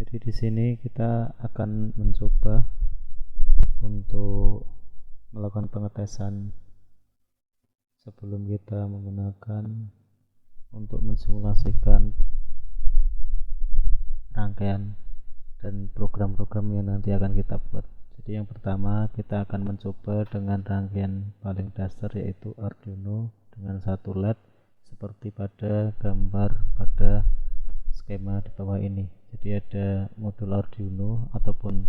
Jadi di sini kita akan mencoba untuk melakukan pengetesan sebelum kita menggunakan untuk mensimulasikan rangkaian dan program-program yang nanti akan kita buat. Jadi yang pertama kita akan mencoba dengan rangkaian paling dasar, yaitu Arduino dengan satu LED seperti pada gambar pada skema di bawah ini. Jadi ada modul Arduino ataupun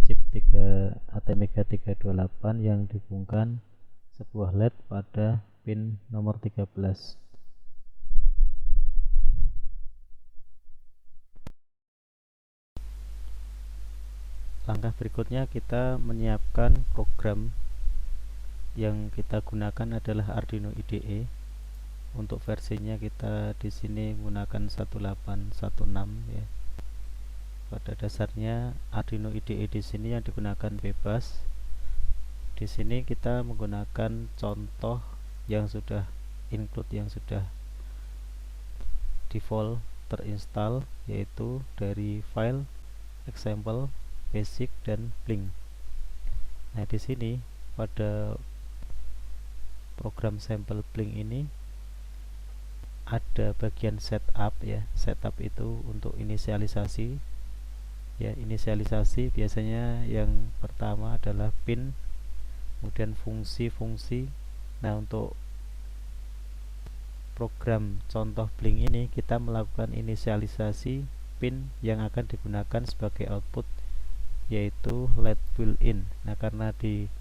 chip 3 ATmega 328 yang dihubungkan sebuah LED pada pin nomor 13. Langkah berikutnya kita menyiapkan program yang kita gunakan adalah Arduino IDE. Untuk versinya kita di sini menggunakan 1816 ya. Pada dasarnya Arduino IDE di sini yang digunakan bebas. Di sini kita menggunakan contoh yang sudah include, yang sudah default terinstall, yaitu dari file example, basic, dan blink. Nah, di sini pada program sampel blink ini ada bagian setup ya. Setup itu untuk inisialisasi ya. Inisialisasi biasanya yang pertama adalah pin, kemudian fungsi-fungsi. Nah, untuk program contoh blink ini kita melakukan inisialisasi pin yang akan digunakan sebagai output, yaitu LED built-in. Nah, karena di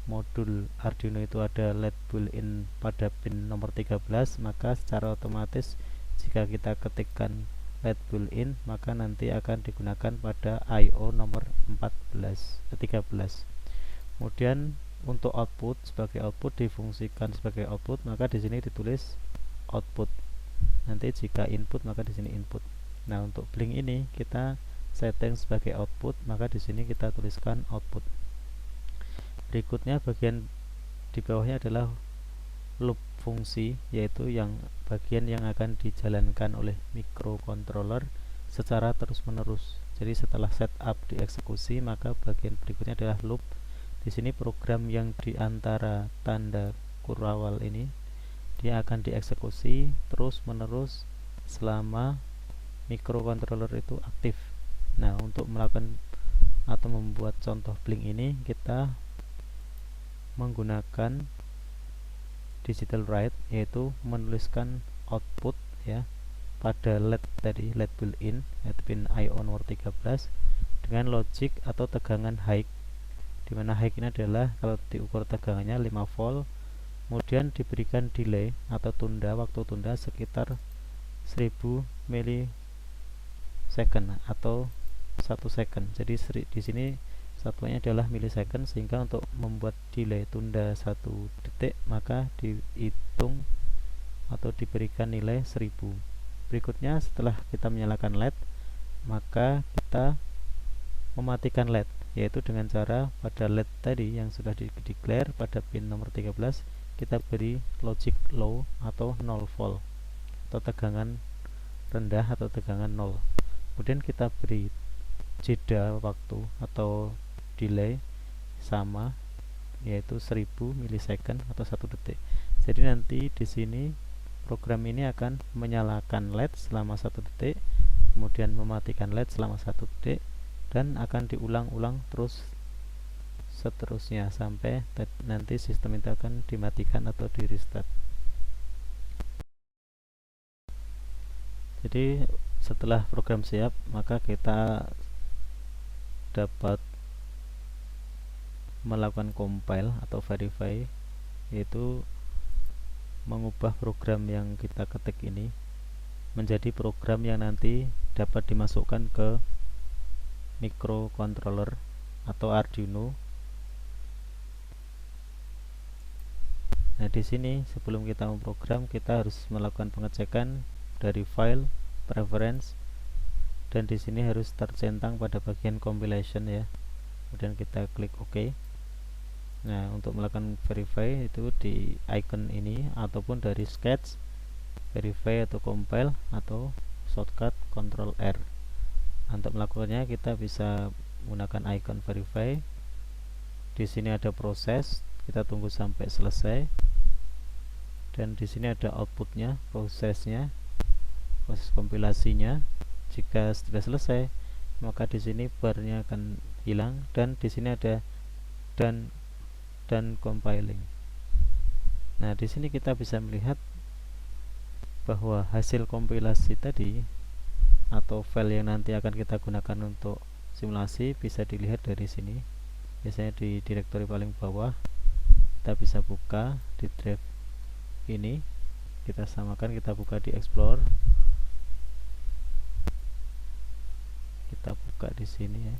modul Arduino itu ada LED built-in pada pin nomor 13, maka secara otomatis jika kita ketikkan LED built-in, maka nanti akan digunakan pada I/O nomor 13. Kemudian untuk output, sebagai output difungsikan sebagai output, maka di sini ditulis output. Nanti jika input, maka di sini input. Nah, untuk blink ini kita setting sebagai output, maka di sini kita tuliskan output. Berikutnya bagian di bawahnya adalah loop fungsi, yaitu yang bagian yang akan dijalankan oleh microcontroller secara terus-menerus. Jadi setelah setup dieksekusi, maka bagian berikutnya adalah loop. Di sini program yang di antara tanda kurawal ini dia akan dieksekusi terus-menerus selama microcontroller itu aktif. Nah, untuk melakukan atau membuat contoh blink ini kita menggunakan digital write, yaitu menuliskan output ya pada LED tadi, LED built-in yaitu pin I/O nomor 13 dengan logic atau tegangan high, dimana high ini adalah kalau diukur tegangannya 5 volt, kemudian diberikan delay atau tunda, waktu tunda sekitar 1000 milisecond atau 1 second. Jadi di sini satuannya adalah milisecond, sehingga untuk membuat delay tunda 1 detik maka dihitung atau diberikan nilai 1000. Berikutnya setelah kita menyalakan LED, maka kita mematikan LED, yaitu dengan cara pada LED tadi yang sudah di-declare pada pin nomor 13 kita beri logic low atau 0 volt atau tegangan rendah atau tegangan 0. Kemudian kita beri jeda waktu atau delay sama, yaitu 1000 milisecond atau 1 detik. Jadi nanti di sini program ini akan menyalakan LED selama 1 detik, kemudian mematikan LED selama 1 detik, dan akan diulang-ulang terus seterusnya sampai nanti sistem itu akan dimatikan atau di restart. Jadi setelah program siap, maka kita dapat melakukan compile atau verify, yaitu mengubah program yang kita ketik ini menjadi program yang nanti dapat dimasukkan ke microcontroller atau Arduino. Nah, di sini sebelum kita memprogram, kita harus melakukan pengecekan dari file preference, dan di sini harus tercentang pada bagian compilation ya. Kemudian kita klik OK. Nah, untuk melakukan verify itu di icon ini ataupun dari sketch, verify atau compile, atau shortcut Ctrl R. Untuk melakukannya kita bisa menggunakan icon verify. Di sini ada proses, kita tunggu sampai selesai. Dan di sini ada outputnya, prosesnya, proses kompilasinya. Jika sudah selesai, maka di sini barnya akan hilang, dan di sini ada dan compiling. Nah, di sini kita bisa melihat bahwa hasil kompilasi tadi atau file yang nanti akan kita gunakan untuk simulasi bisa dilihat dari sini. Biasanya di direktori paling bawah. Kita bisa buka di drive ini, kita samakan, kita buka di explore, kita buka di sini ya,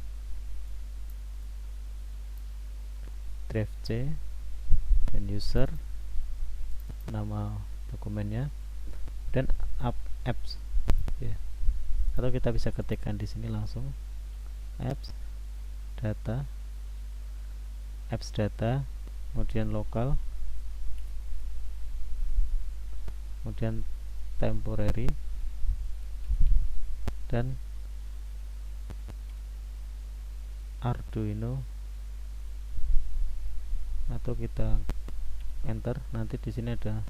drive C dan user, nama dokumennya, dan apps ya. Atau kita bisa ketikkan di sini langsung apps data, kemudian lokal, kemudian temporary, dan Arduino, atau kita enter. Nanti di sini ada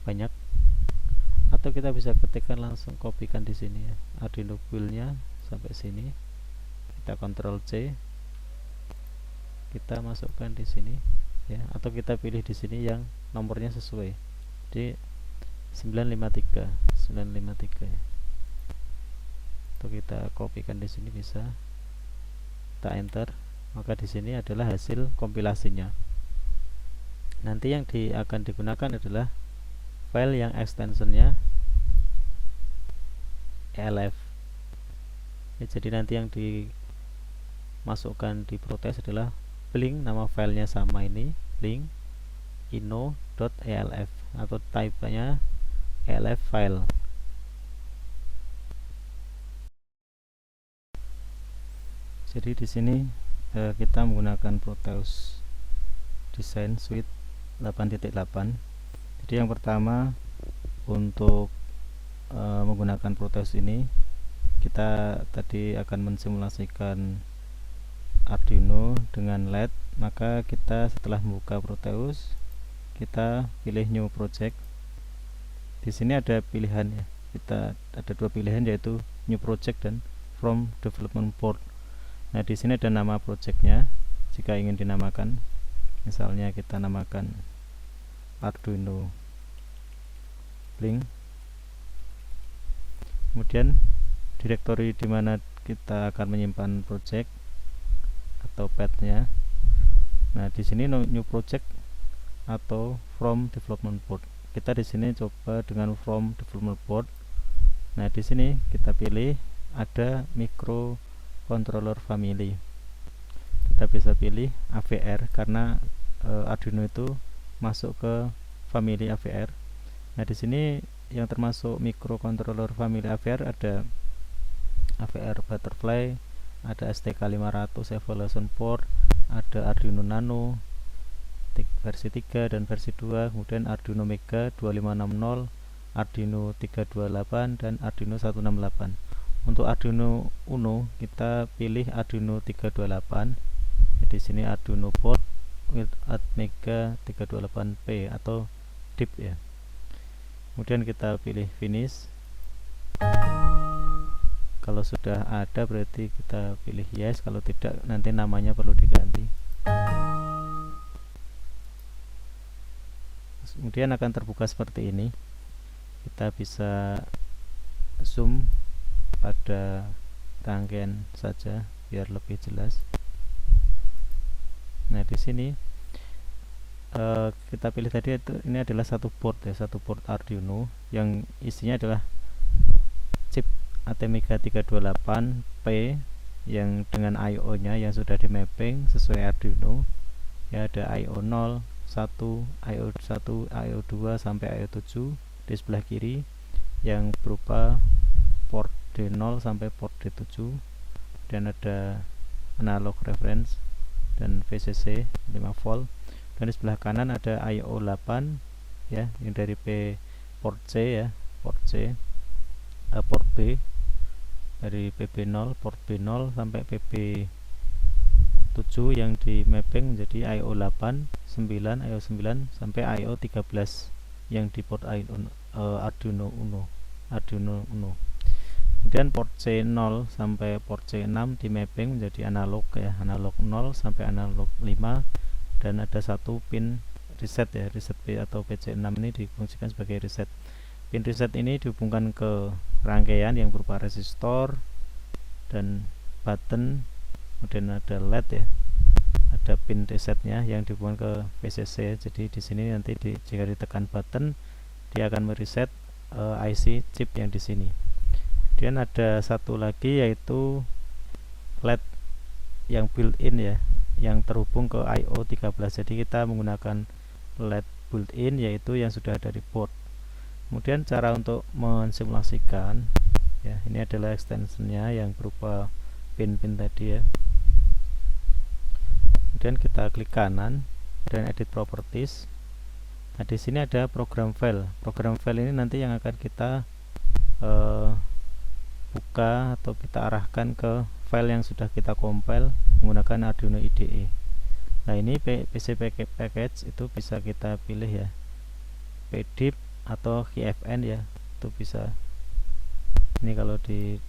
banyak, atau kita bisa ketikkan langsung, kopikan di sini ya, Arduino build-nya sampai sini. Kita Ctrl C, kita masukkan di sini ya, atau kita pilih di sini yang nomornya sesuai di 953 ya. Atau kita kopikan di sini bisa, kita enter, maka di sini adalah hasil kompilasinya. Nanti yang akan digunakan adalah file yang extensionnya ELF ya. Jadi nanti yang dimasukkan di proses adalah blink, nama filenya sama ini, blink ino.elf, atau type-nya elf file. Jadi di sini kita menggunakan Proteus Design Suite 8.8. Jadi yang pertama, untuk menggunakan Proteus ini, kita tadi akan mensimulasikan Arduino dengan LED. Maka kita setelah membuka Proteus, kita pilih New Project. Di sini ada pilihan ya. Kita ada dua pilihan, yaitu New Project dan From Development Board. Nah, di sini ada nama projectnya. Jika ingin dinamakan, misalnya kita namakan Arduino Blink. Kemudian direktori di mana kita akan menyimpan project atau path-nya. Nah, di sini New Project atau From Development Board. Kita di sini coba dengan From Development Board. Nah, di sini kita pilih ada microcontroller family. Kita bisa pilih AVR karena Arduino itu masuk ke family AVR. Nah, di sini yang termasuk microcontroller family AVR ada AVR Butterfly, ada STK500 Evolution Board, ada Arduino Nano versi 3 dan versi 2, kemudian Arduino Mega 2560, Arduino 328, dan Arduino 168. Untuk Arduino Uno kita pilih Arduino 328. Di sini Arduino board with Atmega 328P atau DIP ya. Kemudian kita pilih finish. Kalau sudah ada berarti kita pilih yes, kalau tidak nanti namanya perlu diganti. Kemudian akan terbuka seperti ini. Kita bisa zoom pada rangkaian saja biar lebih jelas. Nah, di sini kita pilih tadi itu, ini adalah satu board ya, satu board Arduino yang isinya adalah chip Atmega 328P yang dengan I/O nya yang sudah di mapping sesuai Arduino ya. Ada I/O 0, 1, I/O 1, I/O 2 sampai I/O 7 di sebelah kiri yang berupa port D0 sampai port D7, dan ada analog reference dan VCC 5V, dan di sebelah kanan ada I/O 8 ya, yang dari port C ya, port C, port B, dari PB0 port B0 sampai PB7 yang di mapping menjadi IO8 9 IO9 sampai IO13 yang di port Arduino Uno. Kemudian port C0 sampai port C6 di mapping menjadi analog ya, analog 0 sampai analog 5, dan ada satu pin reset ya, reset P atau PC6 ini difungsikan sebagai reset. Pin reset ini dihubungkan ke rangkaian yang berupa resistor dan button, kemudian ada LED ya, ada pin resetnya yang dihubungkan ke PCC. Jadi di sini nanti jika ditekan button dia akan mereset IC chip yang di sini. Kemudian ada satu lagi yaitu LED yang built-in ya, yang terhubung ke IO13. Jadi kita menggunakan LED built-in yaitu yang sudah ada di port. Kemudian cara untuk mensimulasikan ya, ini adalah extensionnya yang berupa pin-pin tadi ya. Kemudian kita klik kanan dan edit properties. Nah, di sini ada program file. Program file ini nanti yang akan kita buka atau kita arahkan ke file yang sudah kita compile menggunakan Arduino IDE. Nah, ini PC package itu bisa kita pilih ya, pdip atau KFN ya, itu bisa. Ini kalau di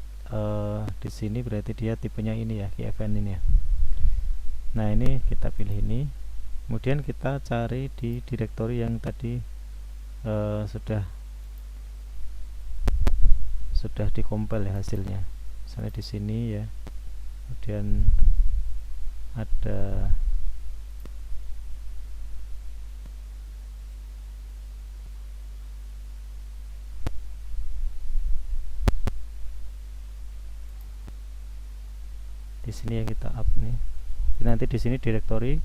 sini berarti dia tipenya ini ya, KFN ini ya. Nah, ini kita pilih ini, kemudian kita cari di direktori yang tadi sudah dikompil ya hasilnya. Misalnya di sini ya, kemudian ada di sini yang kita up nih. Jadi nanti di sini direktori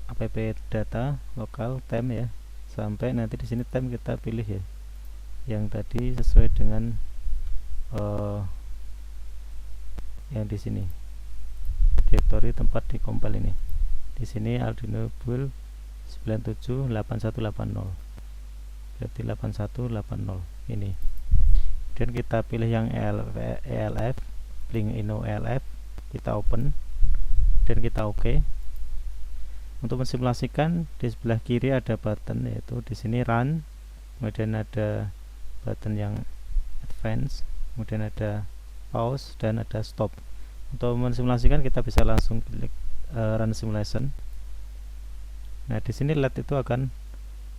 app data lokal temp ya, sampai nanti di sini temp kita pilih ya, yang tadi sesuai dengan yang di sini direktori tempat di compile ini. Di sini Arduino build 978180, berarti 8180 ini. Kemudian kita pilih yang ELF, Blinguino ELF, kita open dan kita OK. Untuk mensimulasikan, di sebelah kiri ada button yaitu di sini run, kemudian ada button yang advance, kemudian ada pause dan ada stop. Untuk mensimulasikan kita bisa langsung klik run simulation. Nah, di sini LED itu akan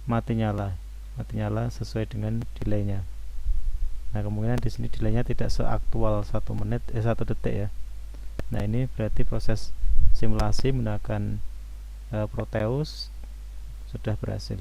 mati nyala sesuai dengan delaynya. Nah, kemungkinan di sini delaynya tidak seaktual 1 detik ya. Nah, ini berarti proses simulasi menggunakan Proteus sudah berhasil.